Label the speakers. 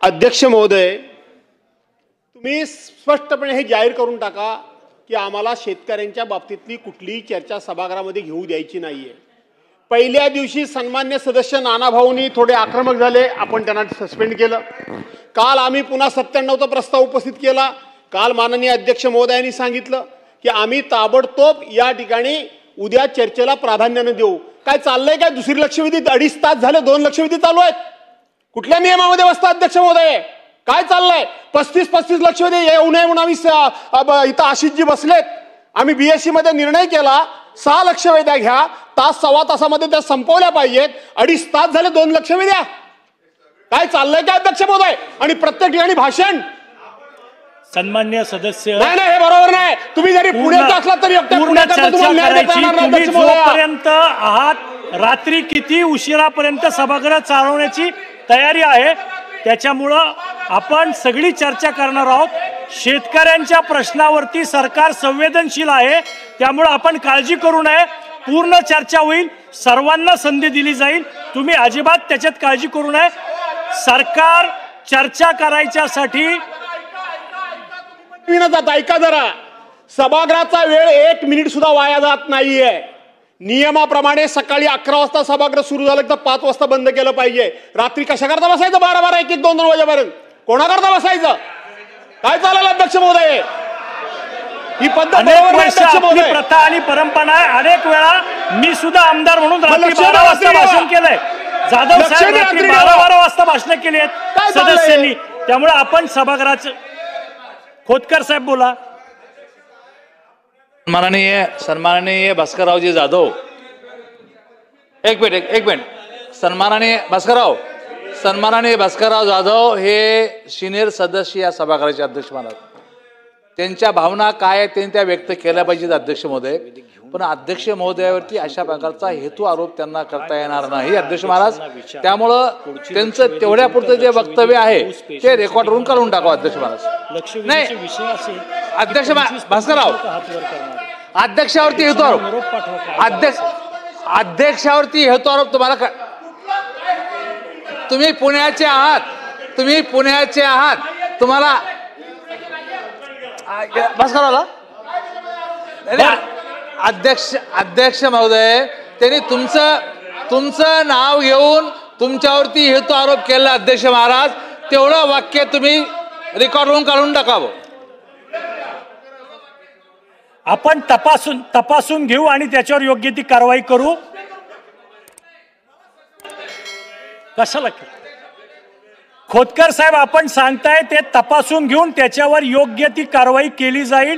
Speaker 1: अध्यक्ष महोदय, तुम्ही स्पष्टपणे हे जाहीर करून टाका की आम्हाला शेतकऱ्यांच्या बाबतीतली कुठलीही चर्चा सभागृहामध्ये घेऊ द्यायची नाहीये. पहिल्या दिवशी सन्मान्य सदस्य नानाभाऊंनी थोडे आक्रमक झाले, आपण त्यांना सस्पेंड केलं. काल आम्ही पुन्हा 97चा प्रस्ताव उपस्थित केला. काल माननीय अध्यक्ष महोदयांनी सांगितलं की आम्ही ताबडतोब या ठिकाणी उद्या चर्चेला प्राधान्याने देऊ. काय चाललंय काय? दुसरी लक्षवेधी 2.5 तास झाले, 2 लक्षवेधी चालू आहेत. कुठल्या नियमामध्ये बसता अध्यक्ष महोदय? काय चाललंय? 35 लक्षवेधी येऊ नये म्हणून आम्ही इथं आशिषजी बसलेत. आम्ही बीएससी मध्ये निर्णय केला 6 लक्षवेध्या घ्या, तास सव्वा तासामध्ये त्या संपवल्या पाहिजेत. 2.5 तास झाले 2 लक्षवेध्या. काय चाललंय काय अध्यक्ष महोदय? आणि प्रत्येक ठिकाणी भाषण.
Speaker 2: सन्मान्य सदस्य,
Speaker 1: नाही हे बरोबर नाही. तुम्ही जरी पुण्यात असला तरी
Speaker 2: तुम्ही जोपर्यंत आहात रात्री किती उशिरापर्यंत सभागृह चालवण्याची तयारी आहे, त्याच्यामुळं आपण सगळी चर्चा करणार आहोत. शेतकऱ्यांच्या प्रश्नावरती सरकार संवेदनशील आहे, त्यामुळे आपण काळजी करू नये. पूर्ण चर्चा होईल, सर्वांना संधी दिली जाईल. तुम्ही अजिबात त्याच्यात काळजी करू नये. सरकार चर्चा करायच्यासाठी
Speaker 1: ऐका जरा, सभागृहाचा वेळ 1 मिनिट सुद्धा वाया जात नाहीये. नियमाप्रमाणे सकाळी 11 वाजता सभागृह सुरू झालं तर 5 वाजता बंद केलं पाहिजे. रात्री कशा करता बसायचं 12-12, 1-1, 2-2 वाजेपर्यंत? कोणाकरता बसायचं? काय चालेल अध्यक्ष महोदय? ही पद्धत
Speaker 2: आपली प्रथा आणि परंपरा आहे. अनेक वेळा मी सुद्धा आमदार म्हणून रात्री 12 वाजता भाषण केलंय. जाधव साहेब रात्री 12-12 वाजता भाषण केली आहेत सदस्यांनी. त्यामुळे आपण सभागृहाचं खोतकर साहेब बोला.
Speaker 3: सन्माननीय भास्कररावजी जाधव, एक मिनिट. सन्माननीय भास्करराव जाधव हे सिनियर सदस्य या सभागृहाचे अध्यक्ष महाराज. त्यांच्या भावना काय आहेत त्यांनी त्या व्यक्त केल्या पाहिजेत अध्यक्ष महोदय. पण अध्यक्ष महोदयावरती अशा प्रकारचा हेतू आरोप त्यांना करता येणार नाही अध्यक्ष महाराज. त्यामुळं त्यांचं तेवढ्या पुरतं जे वक्तव्य आहे ते रेकॉर्डवरून काढून टाकावं अध्यक्ष महाराज. नाही अध्यक्ष भास्करराव, अध्यक्षावरती हेतू आरोप, अध्यक्षावरती हेतू आरोप तुम्हाला तुम्ही पुण्याचे आहात, तुम्हाला भास्कररावला अध्यक्ष महोदय त्यांनी तुमचं नाव घेऊन तुमच्यावरती हेतू आरोप केला अध्यक्ष महाराज. तेवढं वाक्य तुम्ही रेकॉर्डवरून काढून टाकावं.
Speaker 2: आपण तपासून घेऊ आणि त्याच्यावर योग्य ती कारवाई करू. कशाला खोतकर साहेब आपण सांगताय ते तपासून घेऊन त्याच्यावर योग्य ती कारवाई केली जाईल.